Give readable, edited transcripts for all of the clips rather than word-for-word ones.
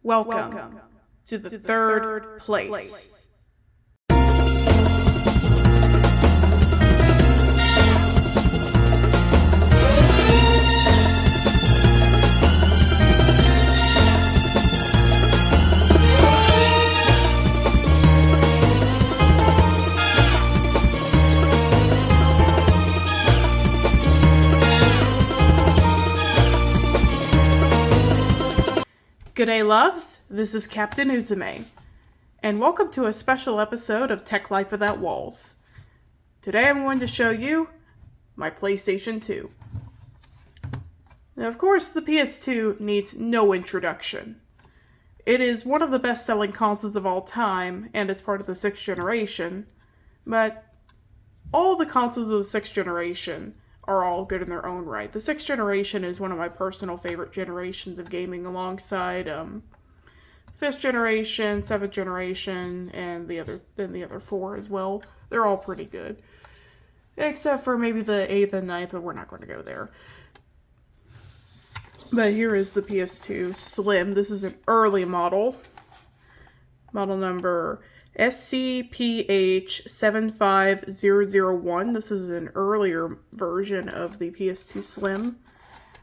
Welcome to the third place. G'day loves, this is Captain Uzume, and welcome to a special episode of Tech Life Without Walls. Today I'm going to show you my PlayStation 2. Now of course the PS2 needs no introduction. It is one of the best-selling consoles of all time, and it's part of the 6th generation, but all the consoles of the 6th generation are all good in their own right. The 6th generation is one of my personal favorite generations of gaming, alongside 5th generation, 7th generation, and the other 4 as well. They're all pretty good. Except for maybe the 8th and 9th, but we're not going to go there. But here is the PS2 Slim. This is an early model. Model number SCPH75001. This is an earlier version of the PS2 Slim.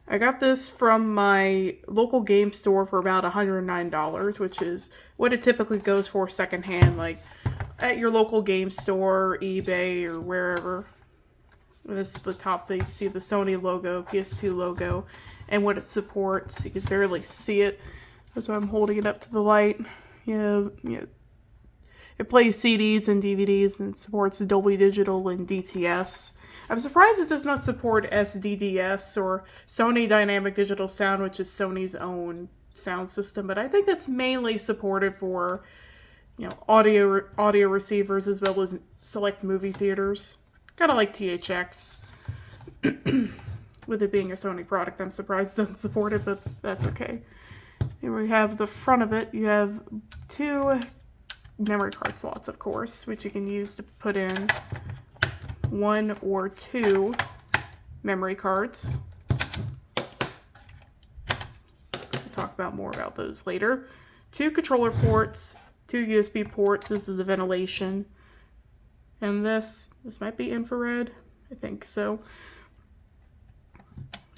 I got this from my local game store for about $109, which is what it typically goes for secondhand, like at your local game store, eBay, or wherever. This is the top thing. You can see the Sony logo, PS2 logo, and what it supports. You can barely see it. That's why I'm holding it up to the light. It plays CDs and DVDs and supports Dolby Digital and DTS. I'm surprised it does not support SDDS or Sony Dynamic Digital Sound, which is Sony's own sound system, but I think that's mainly supported for, audio receivers as well as select movie theaters. Kind of like THX. With it being a Sony product, I'm surprised it doesn't support it, but that's okay. Here we have the front of it. You have 2 memory card slots, of course, which you can use to put in 1 or 2 memory cards. We'll talk about more about those later. 2 controller ports, 2 USB ports. This is a ventilation. And this might be infrared. I think so.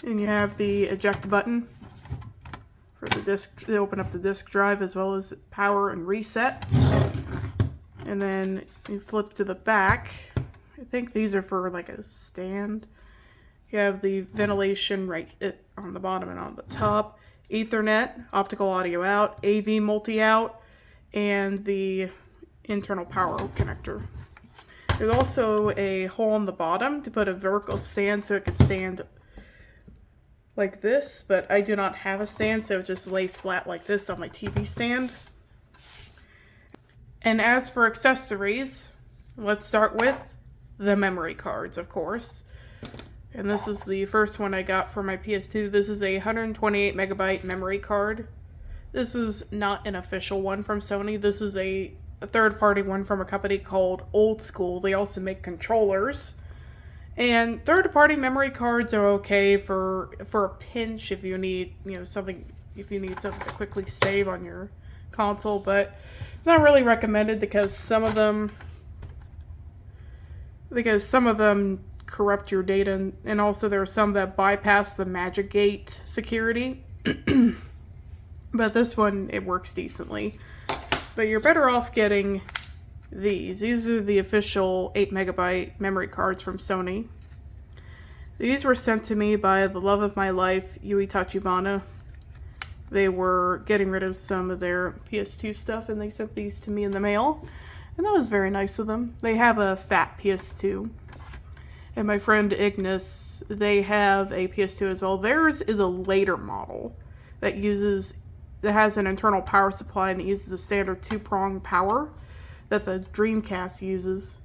And you have the eject button for the disk to open up the disk drive, as well as power and reset. And then you flip to the back. I think these are for like a stand. You have the ventilation right on the bottom and on the top. Ethernet, optical audio out, AV multi-out, and the internal power connector. There's also a hole in the bottom to put a vertical stand so it could stand like this, but I do not have a stand, so it just lays flat like this on my TV stand. And as for accessories, let's start with the memory cards, of course. And this is the first one I got for my PS2. This is a 128 megabyte memory card. This is not an official one from Sony. This is a third-party one from a company called Old School. They also make controllers. And third-party memory cards are okay for a pinch if you need, something to quickly save on your console, but it's not really recommended because some of them corrupt your data, and also there are some that bypass the Magic Gate security. But this one, it works decently. But you're better off getting these. These are the official 8 megabyte memory cards from Sony. These were sent to me by the love of my life, Yui Tachibana. They were getting rid of some of their PS2 stuff, and they sent these to me in the mail. And that was very nice of them. They have a fat PS2. And my friend Ignis, they have a PS2 as well. Theirs is a later model that has an internal power supply, and it uses a standard 2-prong power that the Dreamcast uses.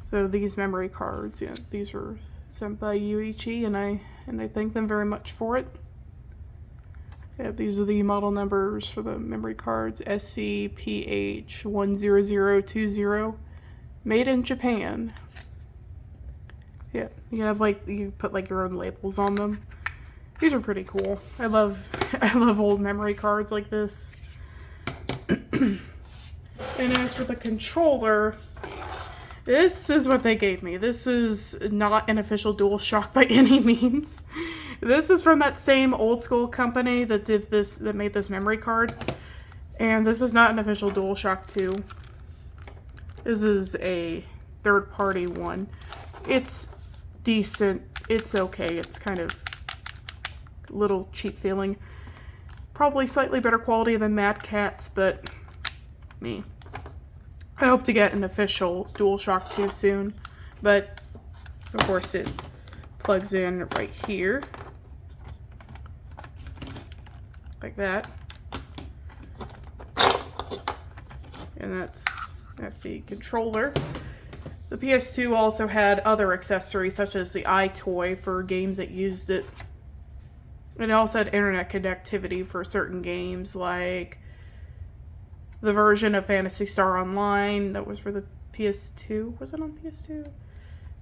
So these memory cards, these were sent by Yuichi, and I thank them very much for it. Yeah, these are the model numbers for the memory cards. SCPH10020, made in Japan. Yeah, you put your own labels on them. These are pretty cool. I love old memory cards like this. And as for the controller, this is what they gave me. This is not an official DualShock by any means. This is from that same old school company that did this, that made this memory card. And this is not an official DualShock 2. This is a third-party one. It's decent. It's okay. It's kind of a little cheap feeling. Probably slightly better quality than Mad Cat's, but me. I hope to get an official DualShock 2 soon, but of course it plugs in right here, like that, and that's the controller. The PS2 also had other accessories such as the iToy for games that used it. And it also had internet connectivity for certain games, like the version of Phantasy Star Online that was for the PS2. Was it on PS2?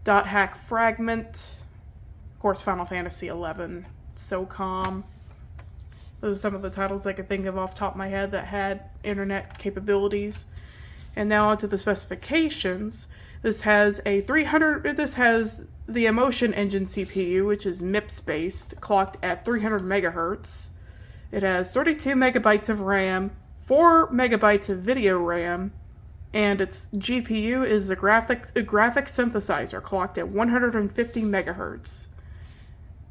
Dot Hack Fragment. Of course, Final Fantasy XI. SOCOM. Those are some of the titles I could think of off the top of my head that had internet capabilities. And now onto the specifications. This has the Emotion Engine CPU, which is MIPS based, clocked at 300 megahertz. It has 32 megabytes of RAM, 4 megabytes of video RAM, and its GPU is a graphic synthesizer clocked at 150 megahertz.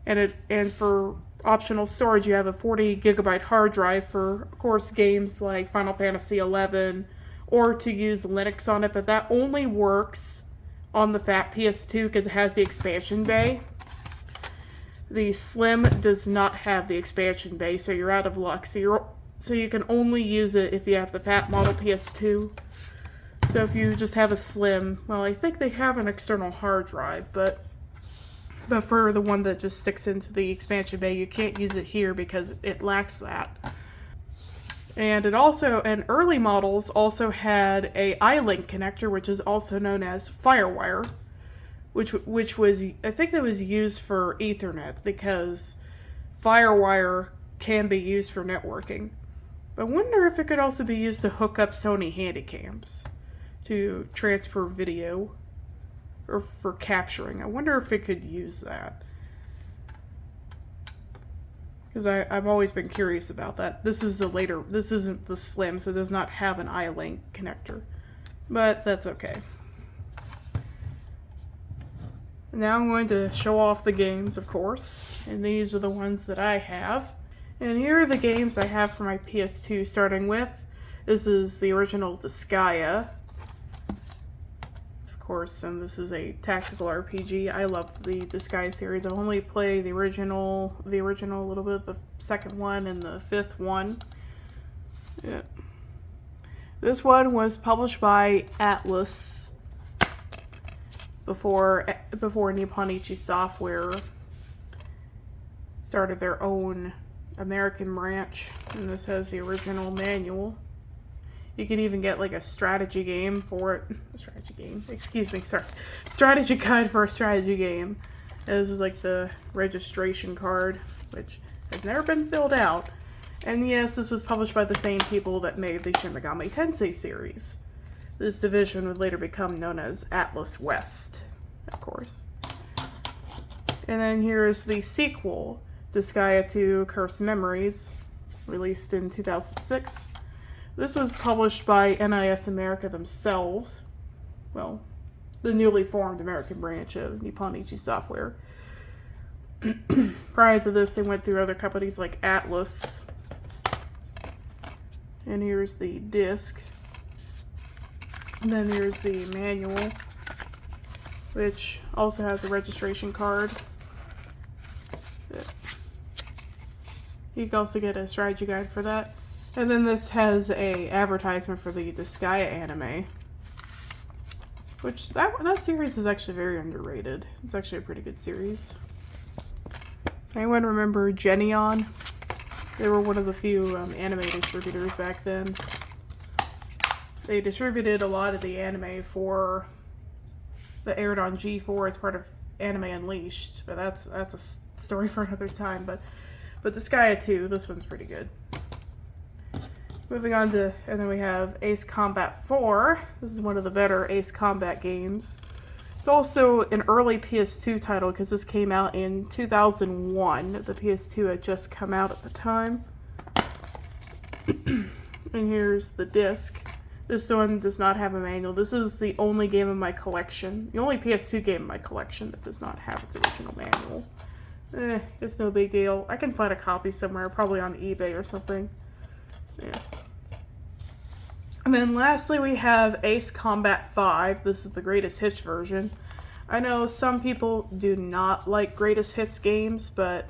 And for optional storage, you have a 40 gigabyte hard drive for, of course, games like Final Fantasy XI, or to use Linux on it, but that only works on the fat PS2 because it has the expansion bay. The Slim does not have the expansion bay, so you're out of luck. So you can only use it if you have the fat model PS2. So if you just have a Slim, well, I think they have an external hard drive, but for the one that just sticks into the expansion bay, you can't use it here because it lacks that. And early models also had a iLink connector, which is also known as FireWire, which was, I think that was used for Ethernet because FireWire can be used for networking. But I wonder if it could also be used to hook up Sony Handycams to transfer video or for capturing. I wonder if it could use that. Because I've always been curious about that. This isn't the Slim, so it does not have an iLink connector. But that's okay. Now I'm going to show off the games, of course. And these are the ones that I have. And here are the games I have for my PS2, starting with. This is the original Disgaea. Of course, and this is a tactical RPG. I love the Disgaea series. I've only played the original, a little bit of the second one, and the fifth one. Yeah. This one was published by Atlus before Nipponichi Software started their own American branch, and this has the original manual. You can even get like a strategy game for it. Strategy guide for a strategy game. And this was like the registration card, which has never been filled out. And yes, this was published by the same people that made the Shin Megami Tensei series. This division would later become known as Atlus West, of course. And then here is the sequel, Disgaea 2 Cursed Memories, released in 2006. This was published by NIS America themselves. Well, the newly formed American branch of Nipponichi Software. Prior to this, they went through other companies like Atlus. And here's the disc. And then here's the manual, which also has a registration card. You can also get a strategy guide for that. And then this has a advertisement for the Disgaea anime, which that series is actually very underrated. It's actually a pretty good series. Does anyone remember Geneon? They were one of the few anime distributors back then. They distributed a lot of the anime that aired on G4 as part of Anime Unleashed, but that's a story for another time. But Disgaea 2, this one's pretty good. Moving on to, and then we have Ace Combat 4. This is one of the better Ace Combat games. It's also an early PS2 title because this came out in 2001. The PS2 had just come out at the time. And here's the disc. This one does not have a manual. This is the only game in my collection. The only PS2 game in my collection that does not have its original manual. It's no big deal. I can find a copy somewhere, probably on eBay or something. Yeah. And then lastly we have Ace Combat 5. This is the greatest hits version. I know some people do not like greatest hits games, but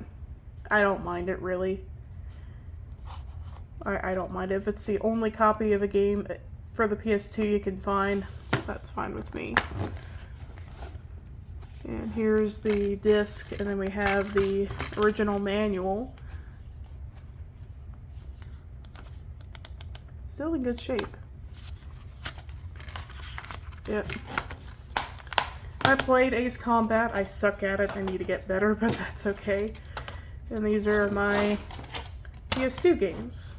I don't mind it really. I don't mind it. If it's the only copy of a game for the PS2 you can find, that's fine with me. And here's the disc, and then we have the original manual. Still in good shape. Yep. I played Ace Combat. I suck at it. I need to get better, but that's okay. And these are my PS2 games.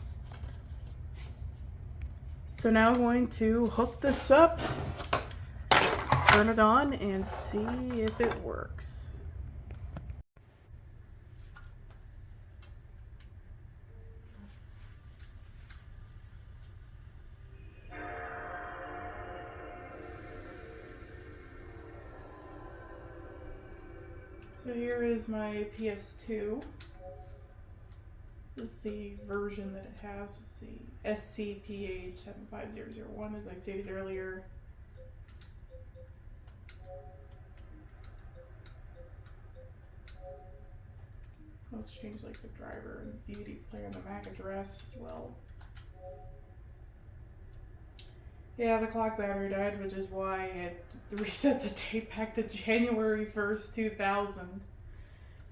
So now I'm going to hook this up, turn it on, and see if it works. So here is my PS2. This is the version that it has. It's the SCPH75001, as I stated earlier. Let's change like the driver and the DVD player and the MAC address as well. Yeah, the clock battery died, which is why it reset the date back to January 1st, 2000.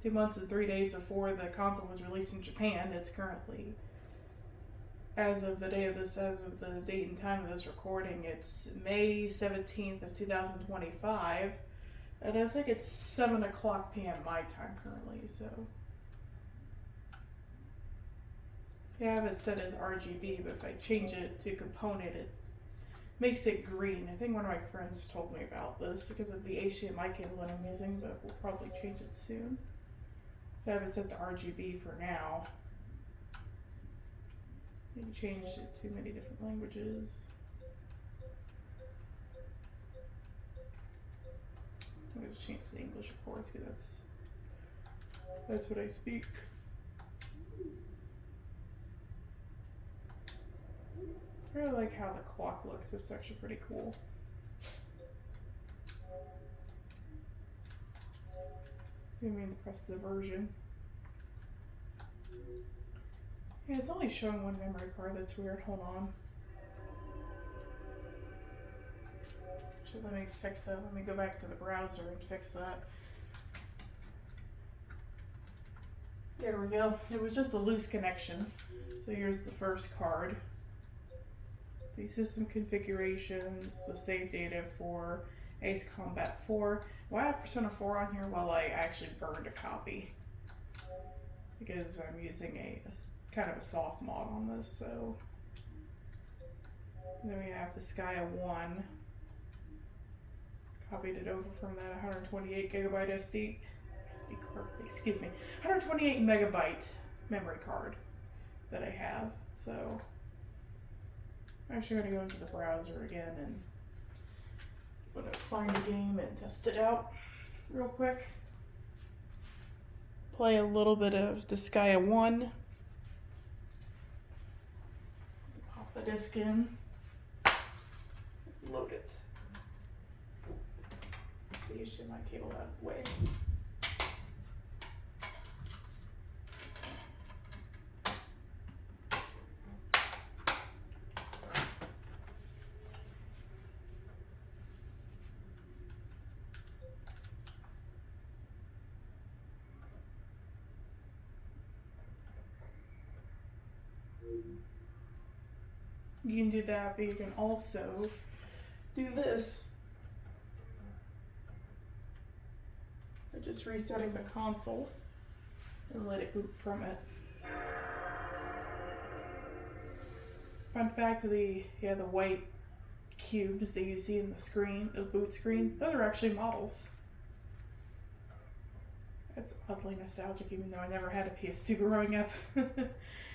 2 months and 3 days before the console was released in Japan. It's currently, as of the date of this, as of the date and time of this recording, it's May 17th of 2025. And I think it's 7 o'clock p.m. my time currently, so. Yeah, I have it set as RGB, but if I change it to component, it makes it green. I think one of my friends told me about this because of the HDMI cable that I'm using, but we'll probably change it soon. I have it set to RGB for now. You can change it to many different languages. I'm going to change to English, of course, because that's what I speak. I really like how the clock looks. It's actually pretty cool. I mean to press the version. Yeah, it's only showing one memory card. That's weird. Hold on. So let me fix that. Let me go back to the browser and fix that. There we go. It was just a loose connection. So here's the first card. The system configurations, the save data for Ace Combat 4. Why I have Persona 4 on here? Well, I actually burned a copy because I'm using a kind of a soft mod on this. So then we have the Skya 1. Copied it over from that 128 gigabyte SD card. Excuse me, 128 megabyte memory card that I have. So I'm actually going to go into the browser again and I'm going to find a game and test it out real quick. Play a little bit of Skya 1. Pop the disc in. Load it. The HDMI cable out of the way. You can do that, but you can also do this. By just resetting the console and let it boot from it. Fun fact, the white cubes that you see in the screen, the boot screen, those are actually models. That's oddly nostalgic, even though I never had a PS2 growing up.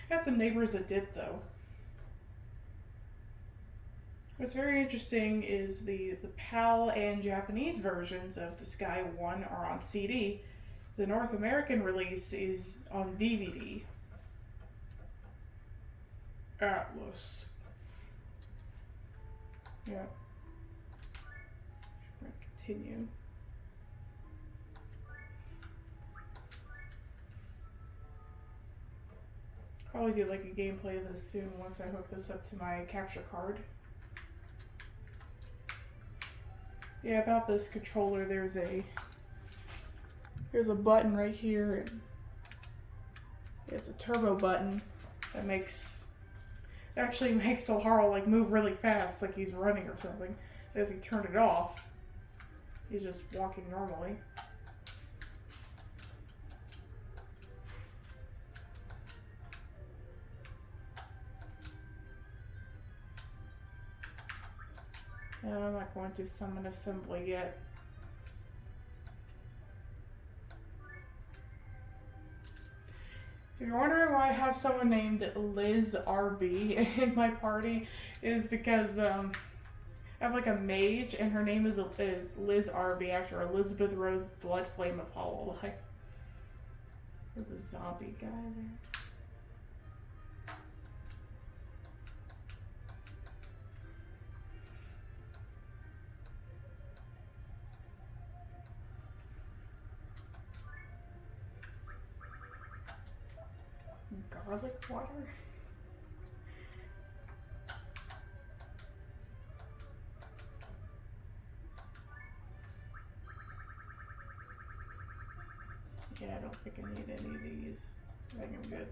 Had some neighbors that did, though. What's very interesting is the PAL and Japanese versions of Disgaea 1 are on CD. The North American release is on DVD. Atlas. Yeah. I'm gonna continue. Probably do like a gameplay of this soon once I hook this up to my capture card. Yeah, about this controller, there's a button right here, and it's a turbo button that actually makes the Harl like move really fast, like he's running or something. But if you turn it off, he's just walking normally. I'm not going to summon assembly yet. If you're wondering why I have someone named Liz RB in my party, is because I have like a mage and her name is Liz RB after Elizabeth Rose Blood Flame of Hollow Life. There's the zombie guy there. Garlic water? Yeah, I don't think I need any of these. I think I'm good.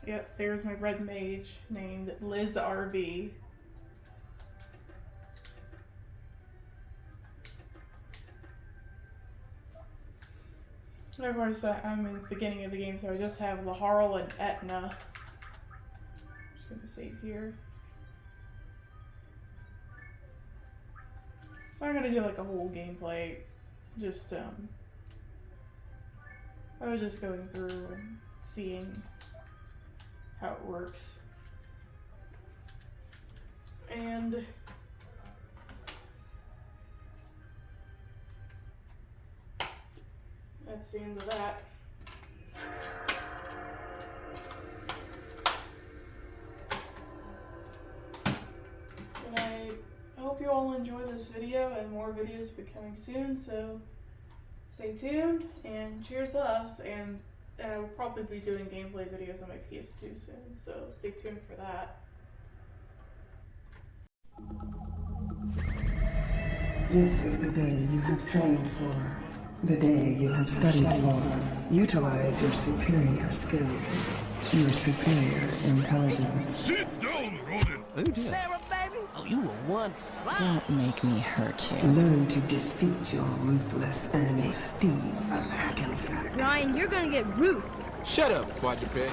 Yep, there's my red mage named Liz RB. Of course, I'm in the beginning of the game, so I just have Laharl and Etna. Just gonna save here. I'm gonna do like a whole gameplay. Just I was just going through and seeing how it works. And that's the end of that. And I hope you all enjoy this video, and more videos will be coming soon, so stay tuned and cheers loves, and I will probably be doing gameplay videos on my PS2 soon, so stay tuned for that. This is the day you have trained for, the day you have studied for. Utilize your superior skills, your superior intelligence. Sit down, rodent! Sarah, baby? Oh, you were one fly. Don't make me hurt you. Learn to defeat your ruthless enemy, Steve of Hackensack. Ryan, you're gonna get roofed. Shut up, quadruped.